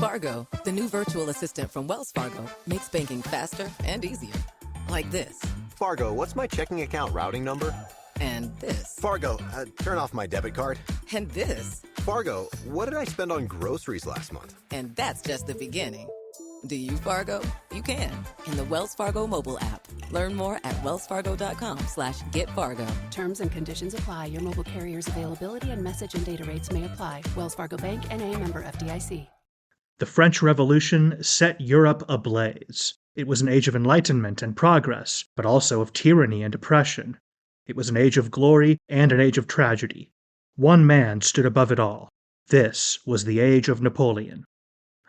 Fargo, the new virtual assistant from Wells Fargo, makes banking faster and easier. Like this. Fargo, what's my checking account routing number? And this. Fargo, turn off my debit card. And this. Fargo, what did I spend on groceries last month? And that's just the beginning. Do you, Fargo? You can in the Wells Fargo mobile app. Learn more at wellsfargo.com/getfargo. Terms and conditions apply. Your mobile carrier's availability and message and data rates may apply. Wells Fargo Bank, N.A., member FDIC. The French Revolution set Europe ablaze. It was an age of enlightenment and progress, but also of tyranny and oppression. It was an age of glory and an age of tragedy. One man stood above it all. This was the Age of Napoleon.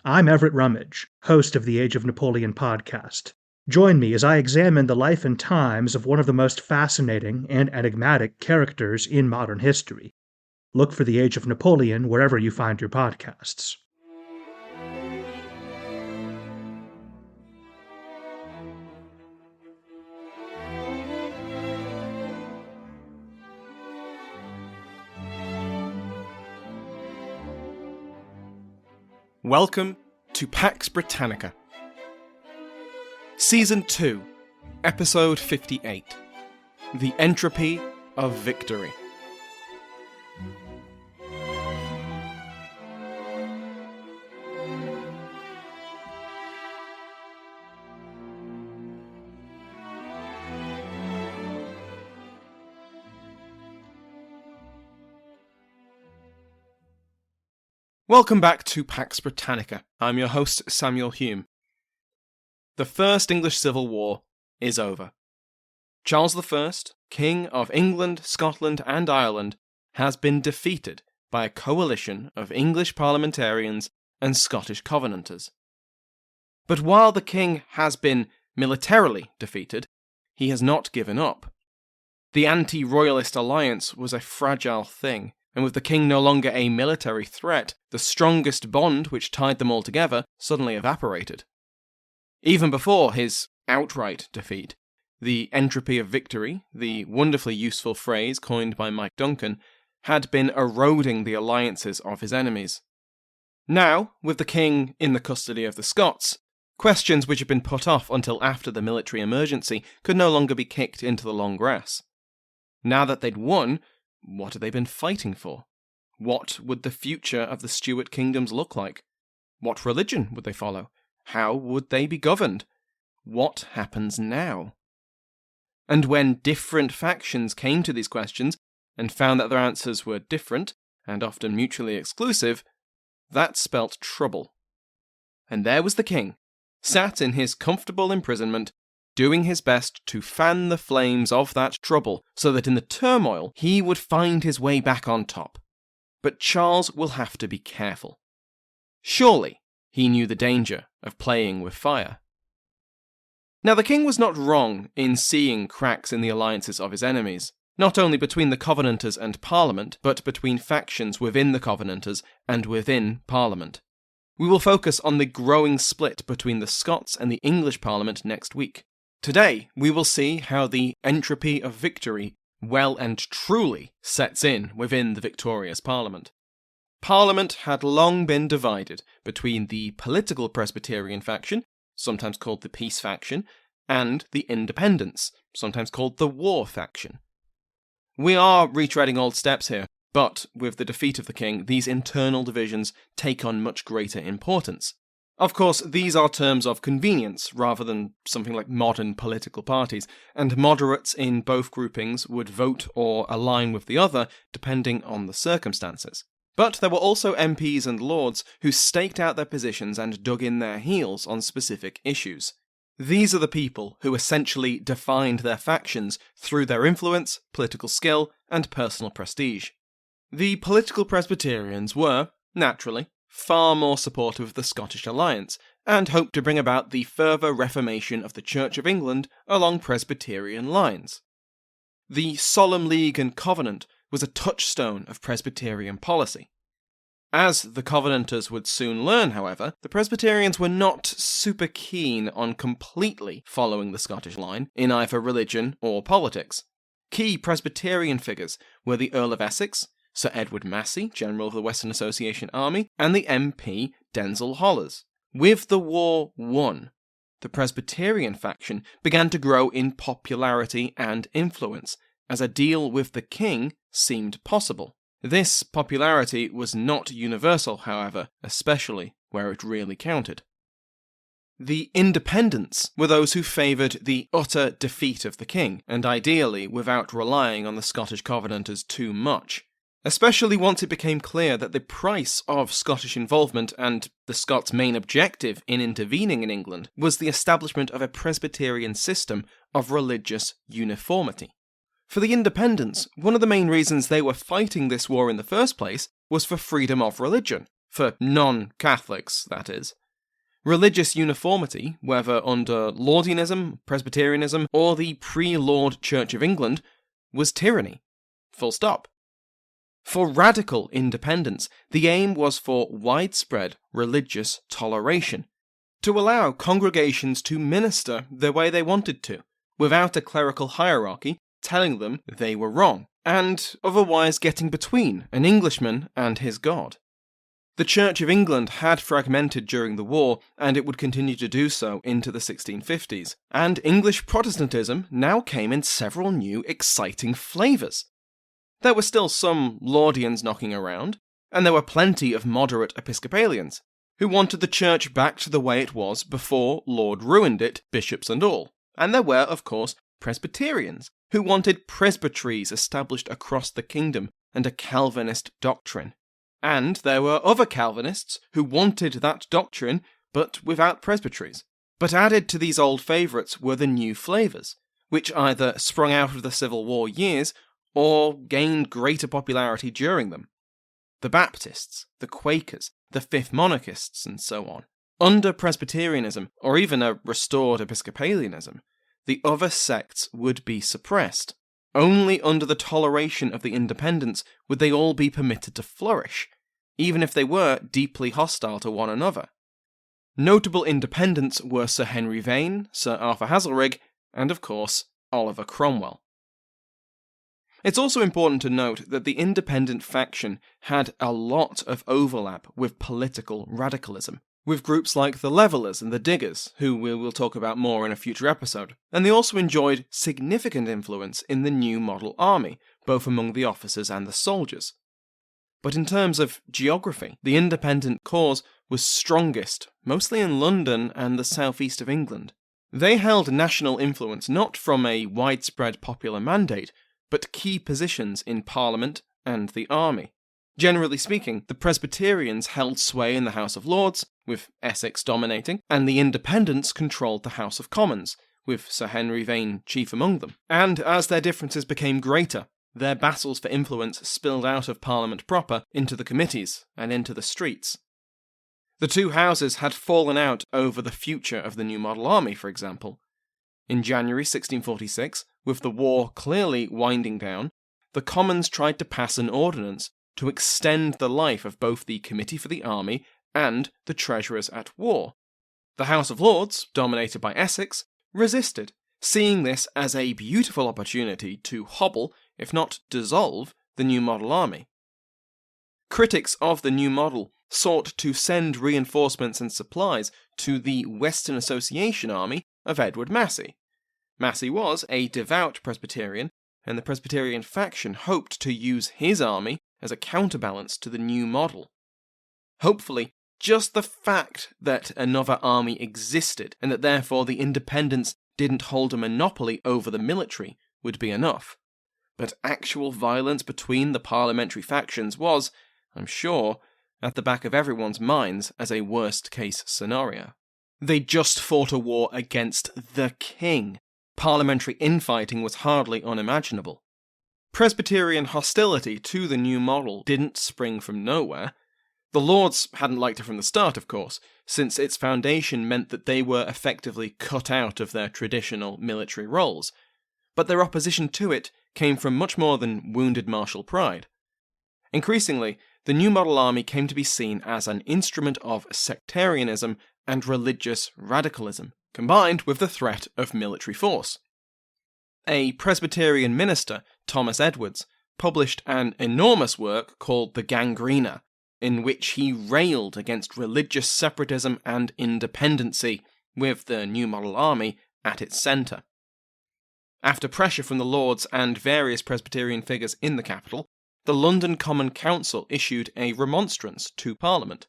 I'm Everett Rummage, host of the Age of Napoleon podcast. Join me as I examine the life and times of one of the most fascinating and enigmatic characters in modern history. Look for the Age of Napoleon wherever you find your podcasts. Welcome to Pax Britannica. Season 2, Episode 58, The Entropy of Victory. Welcome back to Pax Britannica. I'm your host, Samuel Hume. The First English Civil War is over. Charles I, King of England, Scotland, and Ireland, has been defeated by a coalition of English parliamentarians and Scottish Covenanters. But while the king has been militarily defeated, he has not given up. The anti-royalist alliance was a fragile thing, and with the king no longer a military threat, the strongest bond which tied them all together suddenly evaporated. Even before his outright defeat, the Entropy of Victory, the wonderfully useful phrase coined by Mike Duncan, had been eroding the alliances of his enemies. Now, with the king in the custody of the Scots, questions which had been put off until after the military emergency could no longer be kicked into the long grass. Now that they'd won, what had they been fighting for? What would the future of the Stuart kingdoms look like? What religion would they follow? How would they be governed? What happens now? And when different factions came to these questions and found that their answers were different and often mutually exclusive, that spelt trouble. And there was the king, sat in his comfortable imprisonment, doing his best to fan the flames of that trouble so that in the turmoil he would find his way back on top. But Charles will have to be careful. Surely he knew the danger of playing with fire. Now the king was not wrong in seeing cracks in the alliances of his enemies, not only between the Covenanters and Parliament, but between factions within the Covenanters and within Parliament. We will focus on the growing split between the Scots and the English Parliament next week. Today, we will see how the Entropy of Victory well and truly sets in within the victorious Parliament. Parliament had long been divided between the political Presbyterian faction, sometimes called the Peace faction, and the Independents, sometimes called the War faction. We are retreading old steps here, but with the defeat of the king, these internal divisions take on much greater importance. Of course, these are terms of convenience rather than something like modern political parties, and moderates in both groupings would vote or align with the other depending on the circumstances. But there were also MPs and lords who staked out their positions and dug in their heels on specific issues. These are the people who essentially defined their factions through their influence, political skill, and personal prestige. The political Presbyterians were, naturally, far more supportive of the Scottish alliance, and hoped to bring about the further reformation of the Church of England along Presbyterian lines. The Solemn League and Covenant was a touchstone of Presbyterian policy. As the Covenanters would soon learn, however, the Presbyterians were not super keen on completely following the Scottish line in either religion or politics. Key Presbyterian figures were the Earl of Essex, Sir Edward Massey, General of the Western Association Army, and the MP Denzil Hollis. With the war won, the Presbyterian faction began to grow in popularity and influence, as a deal with the king seemed possible. This popularity was not universal, however, especially where it really counted. The Independents were those who favoured the utter defeat of the king, and ideally without relying on the Scottish Covenanters too much, especially once it became clear that the price of Scottish involvement and the Scots' main objective in intervening in England was the establishment of a Presbyterian system of religious uniformity. For the Independents, one of the main reasons they were fighting this war in the first place was for freedom of religion, for non-Catholics, that is. Religious uniformity, whether under Laudianism, Presbyterianism, or the pre-Laud Church of England, was tyranny. Full stop. For radical independents, the aim was for widespread religious toleration, to allow congregations to minister the way they wanted to, without a clerical hierarchy telling them they were wrong, and otherwise getting between an Englishman and his God. The Church of England had fragmented during the war, and it would continue to do so into the 1650s, and English Protestantism now came in several new exciting flavours. There were still some Laudians knocking around, and there were plenty of moderate Episcopalians, who wanted the church back to the way it was before Laud ruined it, bishops and all. And there were, of course, Presbyterians, who wanted presbyteries established across the kingdom and a Calvinist doctrine. And there were other Calvinists who wanted that doctrine, but without presbyteries. But added to these old favourites were the new flavours, which either sprung out of the Civil War years or gained greater popularity during them. The Baptists, the Quakers, the Fifth Monarchists, and so on. Under Presbyterianism, or even a restored Episcopalianism, the other sects would be suppressed. Only under the toleration of the Independents would they all be permitted to flourish, even if they were deeply hostile to one another. Notable Independents were Sir Henry Vane, Sir Arthur Haselrig, and of course, Oliver Cromwell. It's also important to note that the Independent faction had a lot of overlap with political radicalism, with groups like the Levellers and the Diggers, who we will talk about more in a future episode, and they also enjoyed significant influence in the new model army, both among the officers and the soldiers. But in terms of geography, the independent cause was strongest, mostly in London and the southeast of England. They held national influence not from a widespread popular mandate, but key positions in Parliament and the army. Generally speaking, the Presbyterians held sway in the House of Lords, with Essex dominating, and the Independents controlled the House of Commons, with Sir Henry Vane chief among them. And as their differences became greater, their battles for influence spilled out of Parliament proper into the committees and into the streets. The two houses had fallen out over the future of the new model army, for example. In January 1646, with the war clearly winding down, the Commons tried to pass an ordinance to extend the life of both the Committee for the Army and the Treasurers at War. The House of Lords, dominated by Essex, resisted, seeing this as a beautiful opportunity to hobble, if not dissolve, the new model army. Critics of the new model sought to send reinforcements and supplies to the Western Association Army of Edward Massey. Massey was a devout Presbyterian, and the Presbyterian faction hoped to use his army as a counterbalance to the new model. Hopefully, just the fact that another army existed, and that therefore the Independents didn't hold a monopoly over the military, would be enough. But actual violence between the parliamentary factions was, I'm sure, at the back of everyone's minds as a worst-case scenario. They just fought a war against the king. Parliamentary infighting was hardly unimaginable. Presbyterian hostility to the new model didn't spring from nowhere. The Lords hadn't liked it from the start, of course, since its foundation meant that they were effectively cut out of their traditional military roles. But their opposition to it came from much more than wounded martial pride. Increasingly, the new model army came to be seen as an instrument of sectarianism and religious radicalism, combined with the threat of military force. A Presbyterian minister, Thomas Edwards, published an enormous work called The Gangrena, in which he railed against religious separatism and independency, with the New Model Army at its centre. After pressure from the Lords and various Presbyterian figures in the capital, the London Common Council issued a remonstrance to Parliament.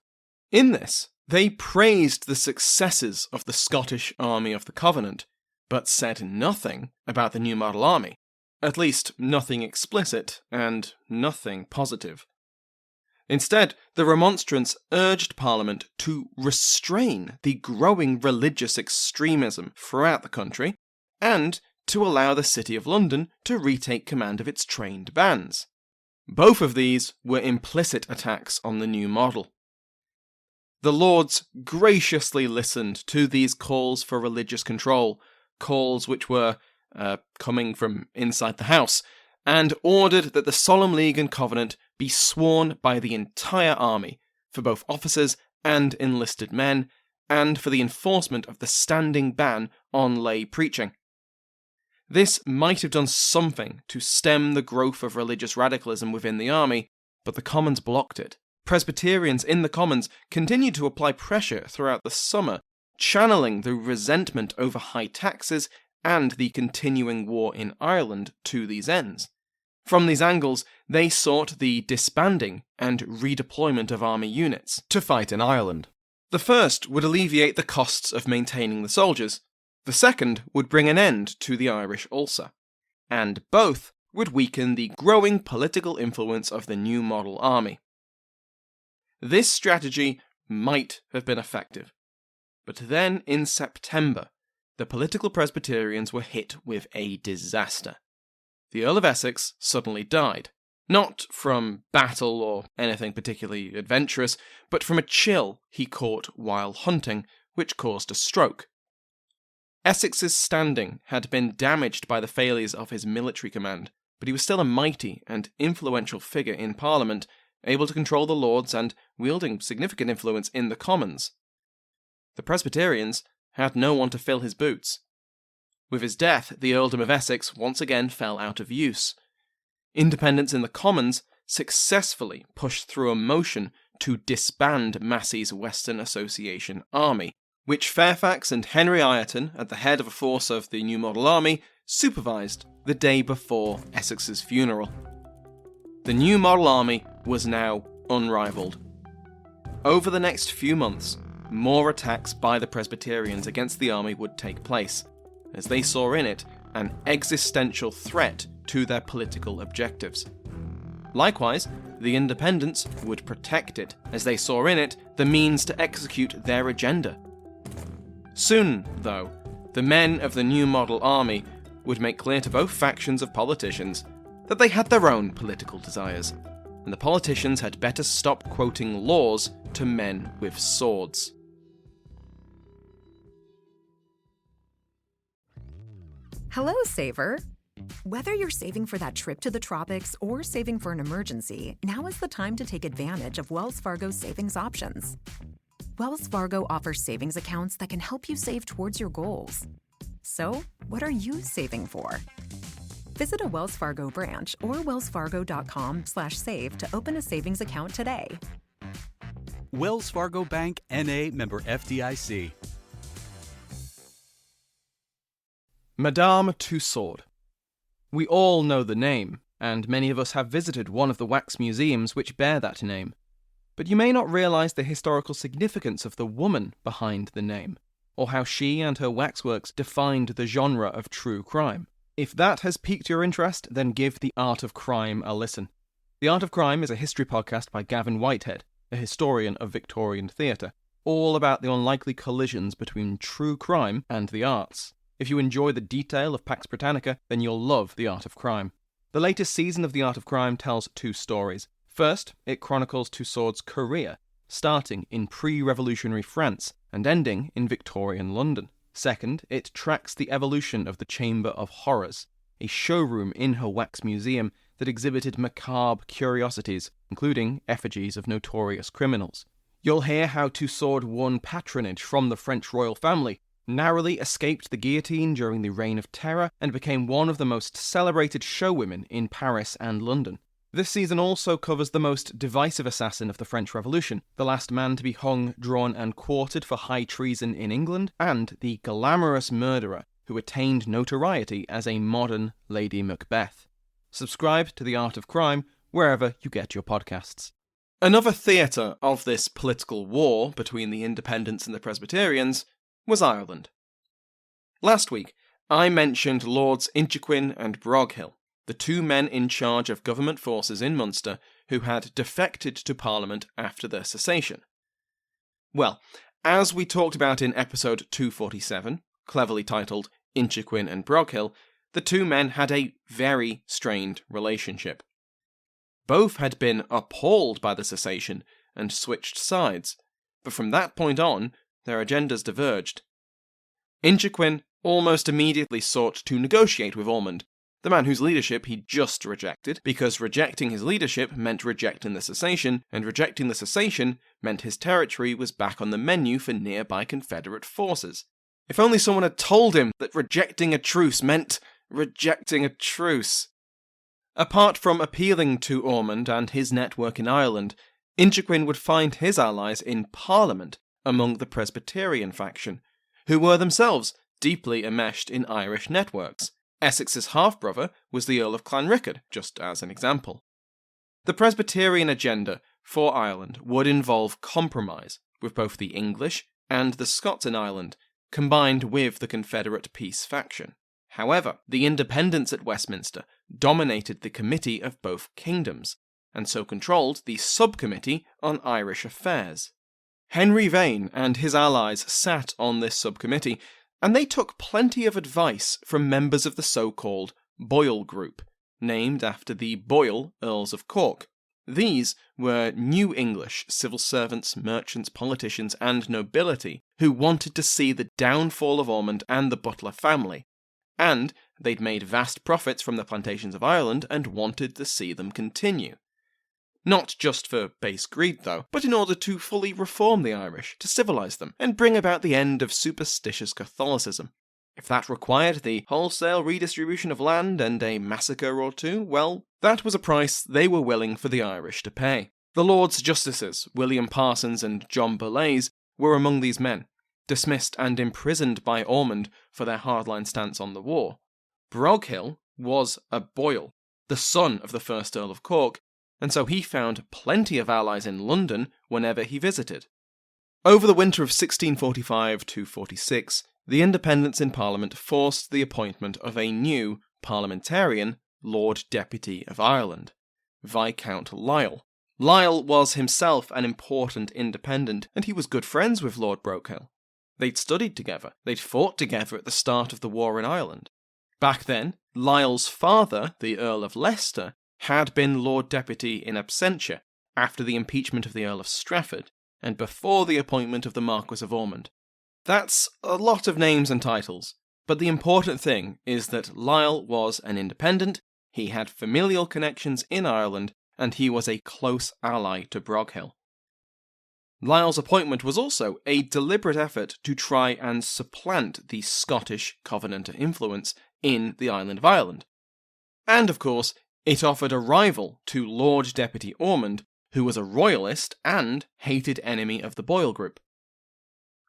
In this, they praised the successes of the Scottish Army of the Covenant, but said nothing about the New Model Army, at least nothing explicit and nothing positive. Instead, the remonstrance urged Parliament to restrain the growing religious extremism throughout the country and to allow the City of London to retake command of its trained bands. Both of these were implicit attacks on the new model. The Lords graciously listened to these calls for religious control, calls which were coming from inside the House, and ordered that the Solemn League and Covenant be sworn by the entire army, for both officers and enlisted men, and for the enforcement of the standing ban on lay preaching. This might have done something to stem the growth of religious radicalism within the army, but the Commons blocked it. Presbyterians in the Commons continued to apply pressure throughout the summer, channeling the resentment over high taxes and the continuing war in Ireland to these ends. From these angles, they sought the disbanding and redeployment of army units to fight in Ireland. The first would alleviate the costs of maintaining the soldiers, the second would bring an end to the Irish ulcer, and both would weaken the growing political influence of the New Model Army. This strategy might have been effective, but then in September, the political Presbyterians were hit with a disaster. The Earl of Essex suddenly died, not from battle or anything particularly adventurous, but from a chill he caught while hunting, which caused a stroke. Essex's standing had been damaged by the failures of his military command, but he was still a mighty and influential figure in Parliament, able to control the Lords and wielding significant influence in the Commons. The Presbyterians had no one to fill his boots. With his death, the Earldom of Essex once again fell out of use. Independents in the Commons successfully pushed through a motion to disband Massey's Western Association Army, which Fairfax and Henry Ireton, at the head of a force of the New Model Army, supervised the day before Essex's funeral. The New Model Army was now unrivaled. Over the next few months, more attacks by the Presbyterians against the army would take place, as they saw in it an existential threat to their political objectives. Likewise, the Independents would protect it, as they saw in it the means to execute their agenda. Soon, though, the men of the New Model Army would make clear to both factions of politicians that they had their own political desires, and the politicians had better stop quoting laws to men with swords. Hello, saver. Whether you're saving for that trip to the tropics or saving for an emergency, now is the time to take advantage of Wells Fargo's savings options. Wells Fargo offers savings accounts that can help you save towards your goals. So, what are you saving for? Visit a Wells Fargo branch or wellsfargo.com/save to open a savings account today. Wells Fargo Bank, N.A., member FDIC. Madame Tussaud. We all know the name, and many of us have visited one of the wax museums which bear that name. But you may not realise the historical significance of the woman behind the name, or how she and her waxworks defined the genre of true crime. If that has piqued your interest, then give The Art of Crime a listen. The Art of Crime is a history podcast by Gavin Whitehead, a historian of Victorian theatre, all about the unlikely collisions between true crime and the arts. If you enjoy the detail of Pax Britannica, then you'll love The Art of Crime. The latest season of The Art of Crime tells two stories. First, it chronicles Tussaud's career, starting in pre-revolutionary France and ending in Victorian London. Second, it tracks the evolution of the Chamber of Horrors, a showroom in her wax museum that exhibited macabre curiosities, including effigies of notorious criminals. You'll hear how Tussaud won patronage from the French royal family, narrowly escaped the guillotine during the Reign of Terror, and became one of the most celebrated showwomen in Paris and London. This season also covers the most divisive assassin of the French Revolution, the last man to be hung, drawn and quartered for high treason in England, and the glamorous murderer who attained notoriety as a modern Lady Macbeth. Subscribe to The Art of Crime wherever you get your podcasts. Another theatre of this political war between the Independents and the Presbyterians was Ireland. Last week, I mentioned Lords Inchiquin and Broghill, the two men in charge of government forces in Munster who had defected to Parliament after their cessation. Well, as we talked about in episode 247, cleverly titled Inchiquin and Broghill, the two men had a very strained relationship. Both had been appalled by the cessation and switched sides, but from that point on, their agendas diverged. Inchiquin almost immediately sought to negotiate with Ormond, the man whose leadership he just rejected, because rejecting his leadership meant rejecting the cessation, and rejecting the cessation meant his territory was back on the menu for nearby Confederate forces. If only someone had told him that rejecting a truce meant rejecting a truce. Apart from appealing to Ormond and his network in Ireland, Inchiquin would find his allies in Parliament among the Presbyterian faction, who were themselves deeply enmeshed in Irish networks. Essex's half-brother was the Earl of Clanrickard, just as an example. The Presbyterian agenda for Ireland would involve compromise with both the English and the Scots in Ireland, combined with the Confederate peace faction. However, the Independents at Westminster dominated the Committee of Both Kingdoms, and so controlled the Subcommittee on Irish Affairs. Henry Vane and his allies sat on this subcommittee, and they took plenty of advice from members of the so-called Boyle Group, named after the Boyle Earls of Cork. These were New English civil servants, merchants, politicians, and nobility who wanted to see the downfall of Ormond and the Butler family, and they'd made vast profits from the plantations of Ireland and wanted to see them continue. Not just for base greed, though, but in order to fully reform the Irish, to civilise them, and bring about the end of superstitious Catholicism. If that required the wholesale redistribution of land and a massacre or two, well, that was a price they were willing for the Irish to pay. The Lords Justices, William Parsons and John Berlays, were among these men, dismissed and imprisoned by Ormond for their hardline stance on the war. Broghill was a Boyle, the son of the first Earl of Cork, and so he found plenty of allies in London whenever he visited. Over the winter of 1645-46, the Independents in Parliament forced the appointment of a new parliamentarian Lord Deputy of Ireland, Viscount Lisle. Lisle was himself an important independent, and he was good friends with Lord Broghill. They'd studied together, they'd fought together at the start of the war in Ireland. Back then, Lisle's father, the Earl of Leicester, had been Lord Deputy in absentia after the impeachment of the Earl of Strafford, and before the appointment of the Marquess of Ormond. That's a lot of names and titles, but the important thing is that Lisle was an independent, he had familial connections in Ireland, and he was a close ally to Broghill. Lisle's appointment was also a deliberate effort to try and supplant the Scottish Covenanter influence in the island of Ireland. And of course, it offered a rival to Lord Deputy Ormond, who was a royalist and hated enemy of the Boyle Group.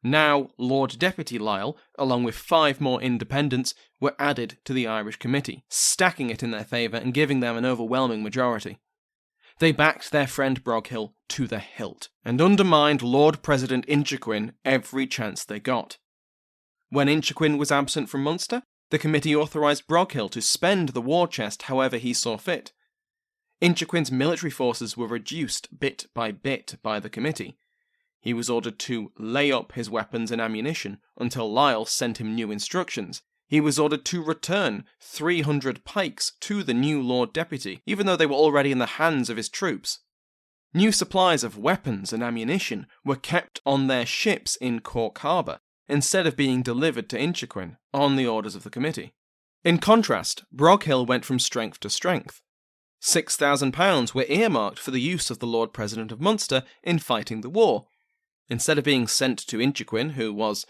Now, Lord Deputy Lisle, along with 5 more independents, were added to the Irish Committee, stacking it in their favour and giving them an overwhelming majority. They backed their friend Broghill to the hilt, and undermined Lord President Inchiquin every chance they got. When Inchiquin was absent from Munster, the committee authorised Broghill to spend the war chest however he saw fit. Inchiquin's military forces were reduced bit by the committee. He was ordered to lay up his weapons and ammunition until Lisle sent him new instructions. He was ordered to return 300 pikes to the new Lord Deputy, even though they were already in the hands of his troops. New supplies of weapons and ammunition were kept on their ships in Cork Harbour, instead of being delivered to Inchiquin on the orders of the committee. In contrast, Broghill went from strength to strength. £6,000 were earmarked for the use of the Lord President of Munster in fighting the war. Instead of being sent to Inchiquin, who was,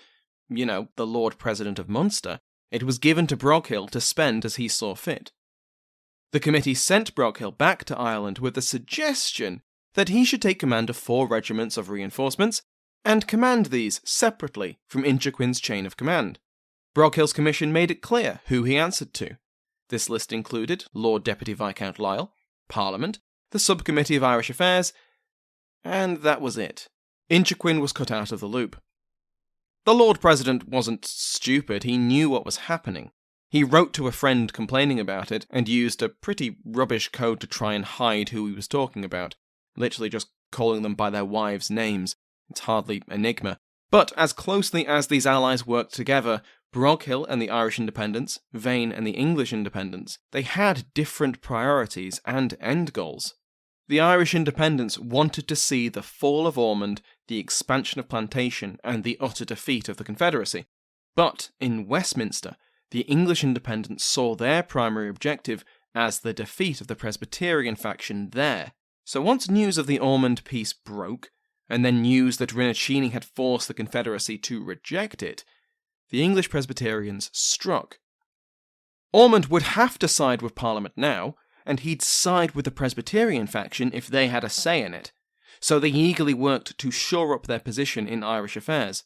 the Lord President of Munster, it was given to Broghill to spend as he saw fit. The committee sent Broghill back to Ireland with the suggestion that he should take command of 4 regiments of reinforcements and command these separately from Inchiquin's chain of command. Broghill's commission made it clear who he answered to. This list included Lord Deputy Viscount Lisle, Parliament, the Subcommittee of Irish Affairs, and that was it. Inchiquin was cut out of the loop. The Lord President wasn't stupid, he knew what was happening. He wrote to a friend complaining about it, and used a pretty rubbish code to try and hide who he was talking about, literally just calling them by their wives' names. It's hardly enigma. But as closely as these allies worked together, Broghill and the Irish Independents, Vane and the English Independents, they had different priorities and end goals. The Irish Independents wanted to see the fall of Ormond, the expansion of plantation, and the utter defeat of the Confederacy. But in Westminster, the English Independents saw their primary objective as the defeat of the Presbyterian faction there. So once news of the Ormond peace broke, and then news that Rinuccini had forced the Confederacy to reject it, the English Presbyterians struck. Ormond would have to side with Parliament now, and he'd side with the Presbyterian faction if they had a say in it, so they eagerly worked to shore up their position in Irish affairs.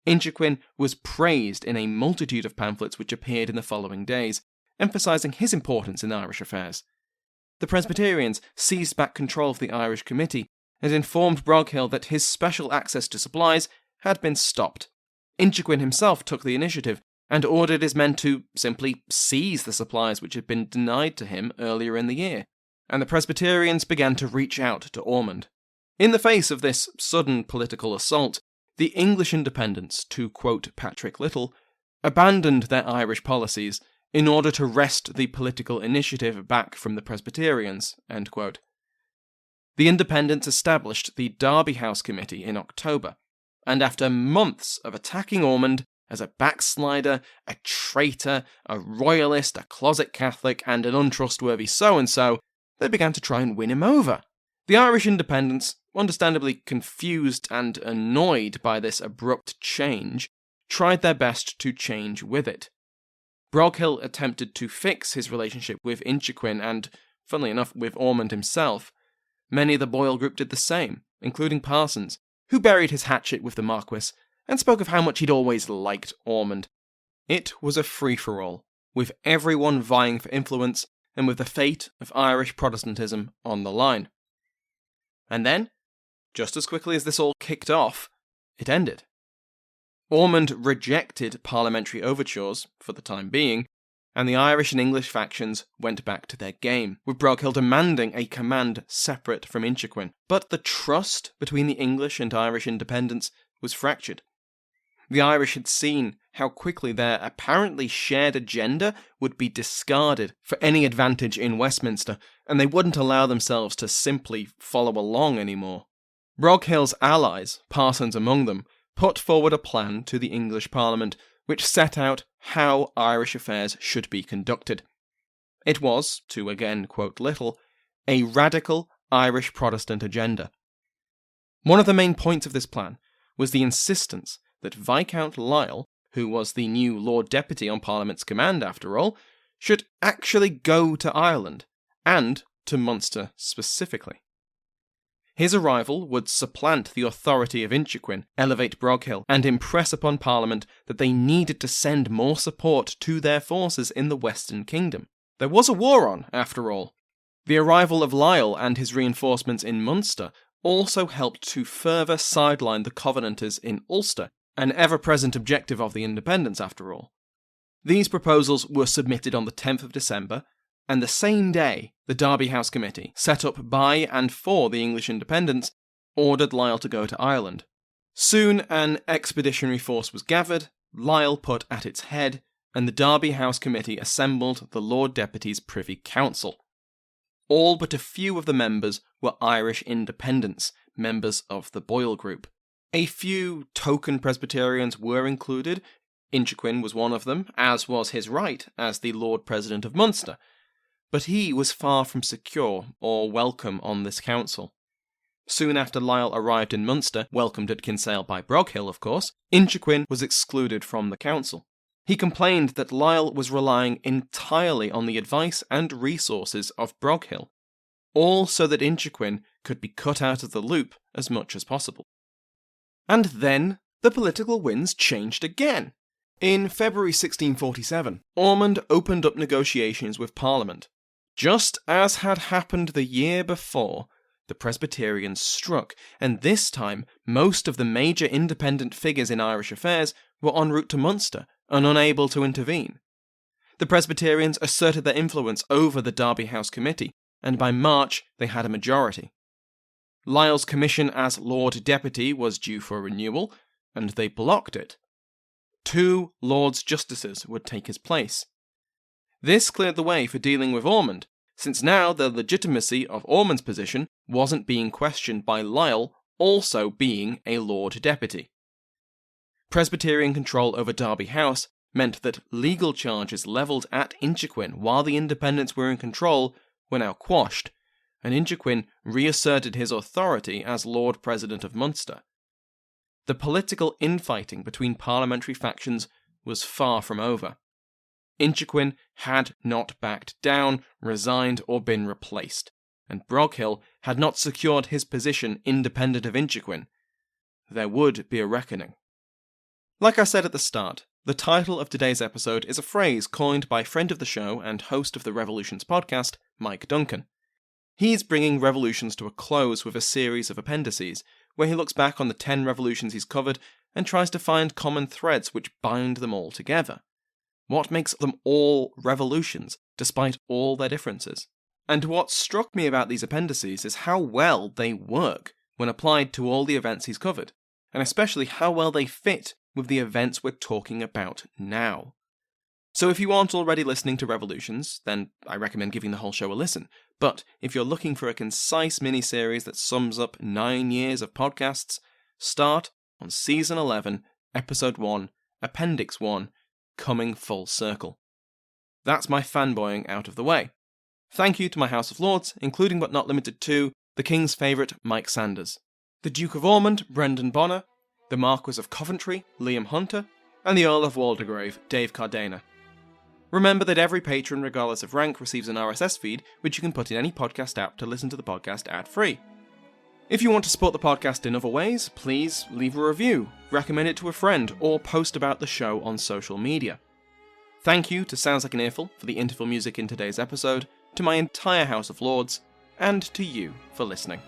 Inchiquin was praised in a multitude of pamphlets which appeared in the following days, emphasising his importance in Irish affairs. The Presbyterians seized back control of the Irish Committee and informed Broghill that his special access to supplies had been stopped. Inchiquin himself took the initiative and ordered his men to simply seize the supplies which had been denied to him earlier in the year, and the Presbyterians began to reach out to Ormond. In the face of this sudden political assault, the English Independents, to quote Patrick Little, abandoned their Irish policies in order to wrest the political initiative back from the Presbyterians. End quote. The Independents established the Derby House Committee in October, and after months of attacking Ormond as a backslider, a traitor, a royalist, a closet Catholic, and an untrustworthy so-and-so, they began to try and win him over. The Irish Independents, understandably confused and annoyed by this abrupt change, tried their best to change with it. Broghill attempted to fix his relationship with Inchiquin and, funnily enough, with Ormond himself. Many of the Boyle group did the same, including Parsons, who buried his hatchet with the Marquis and spoke of how much he'd always liked Ormond. It was a free-for-all, with everyone vying for influence and with the fate of Irish Protestantism on the line. And then, just as quickly as this all kicked off, it ended. Ormond rejected parliamentary overtures, for the time being, and the Irish and English factions went back to their game, with Broghill demanding a command separate from Inchiquin. But the trust between the English and Irish independents was fractured. The Irish had seen how quickly their apparently shared agenda would be discarded for any advantage in Westminster, and they wouldn't allow themselves to simply follow along anymore. Broghill's allies, Parsons among them, put forward a plan to the English Parliament which set out how Irish affairs should be conducted. It was, to again quote Little, a radical Irish Protestant agenda. One of the main points of this plan was the insistence that Viscount Lisle, who was the new Lord Deputy on Parliament's command after all, should actually go to Ireland, and to Munster specifically. His arrival would supplant the authority of Inchiquin, elevate Broghill, and impress upon Parliament that they needed to send more support to their forces in the Western Kingdom. There was a war on, after all. The arrival of Lisle and his reinforcements in Munster also helped to further sideline the Covenanters in Ulster, an ever-present objective of the Independents after all. These proposals were submitted on the 10th of December, and the same day, the Derby House Committee, set up by and for the English Independents, ordered Lisle to go to Ireland. Soon an expeditionary force was gathered, Lisle put at its head, and the Derby House Committee assembled the Lord Deputy's Privy Council. All but a few of the members were Irish Independents, members of the Boyle Group. A few token Presbyterians were included. Inchiquin was one of them, as was his right as the Lord President of Munster, but he was far from secure or welcome on this council. Soon after Lisle arrived in Munster, welcomed at Kinsale by Broghill, of course, Inchiquin was excluded from the council. He complained that Lisle was relying entirely on the advice and resources of Broghill, all so that Inchiquin could be cut out of the loop as much as possible. And then the political winds changed again. In February 1647, Ormond opened up negotiations with Parliament. Just as had happened the year before, the Presbyterians struck, and this time most of the major independent figures in Irish affairs were en route to Munster and unable to intervene. The Presbyterians asserted their influence over the Derby House Committee, and by March they had a majority. Lisle's commission as Lord Deputy was due for renewal, and they blocked it. 2 Lords Justices would take his place. This cleared the way for dealing with Ormond, since now the legitimacy of Ormond's position wasn't being questioned by Lisle also being a Lord Deputy. Presbyterian control over Derby House meant that legal charges levelled at Inchiquin while the Independents were in control were now quashed, and Inchiquin reasserted his authority as Lord President of Munster. The political infighting between parliamentary factions was far from over. Inchiquin had not backed down, resigned, or been replaced, and Broghill had not secured his position independent of Inchiquin. There would be a reckoning. Like I said at the start, the title of today's episode is a phrase coined by friend of the show and host of the Revolutions podcast, Mike Duncan. He's bringing Revolutions to a close with a series of appendices, where he looks back on the 10 revolutions he's covered and tries to find common threads which bind them all together. What makes them all revolutions, despite all their differences? And what struck me about these appendices is how well they work when applied to all the events he's covered, and especially how well they fit with the events we're talking about now. So if you aren't already listening to Revolutions, then I recommend giving the whole show a listen. But if you're looking for a concise mini-series that sums up 9 years of podcasts, start on Season 11, Episode 1, Appendix 1, Coming Full Circle. That's my fanboying out of the way. Thank you to my House of Lords, including but not limited to the King's favourite Mike Sanders, the Duke of Ormond, Brendan Bonner, the Marquess of Coventry, Liam Hunter, and the Earl of Waldegrave, Dave Cardena. Remember that every patron, regardless of rank, receives an RSS feed, which you can put in any podcast app to listen to the podcast ad-free. If you want to support the podcast in other ways, please leave a review, recommend it to a friend, or post about the show on social media. Thank you to Sounds Like an Earful for the interval music in today's episode, to my entire House of Lords, and to you for listening.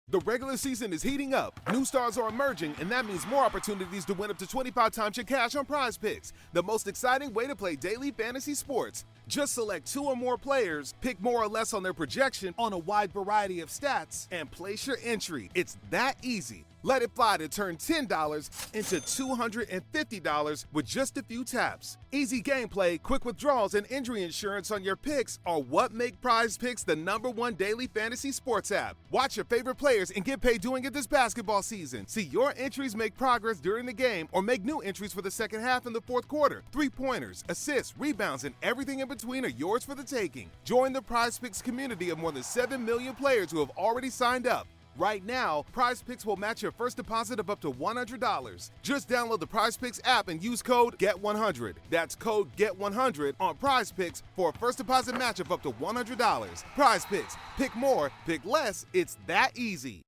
The regular season is heating up, new stars are emerging, and that means more opportunities to win up to 25 times your cash on Prize Picks, the most exciting way to play daily fantasy sports. Just select 2 or more players, pick more or less on their projection on a wide variety of stats, and place your entry. It's that easy. Let it fly to turn $10 into $250 with just a few taps. Easy gameplay, quick withdrawals, and injury insurance on your picks are what make Prize Picks the #1 daily fantasy sports app. Watch your favorite players and get paid doing it this basketball season. See your entries make progress during the game or make new entries for the second half and the fourth quarter. 3-pointers, assists, rebounds, and everything in between are yours for the taking. Join the Prize Picks community of more than 7 million players who have already signed up. Right now, Prize Picks will match your first deposit of up to $100. Just download the Prize Picks app and use code GET100. That's code GET100 on Prize Picks for a first deposit match of up to $100. Prize Picks. Pick more, pick less. It's that easy.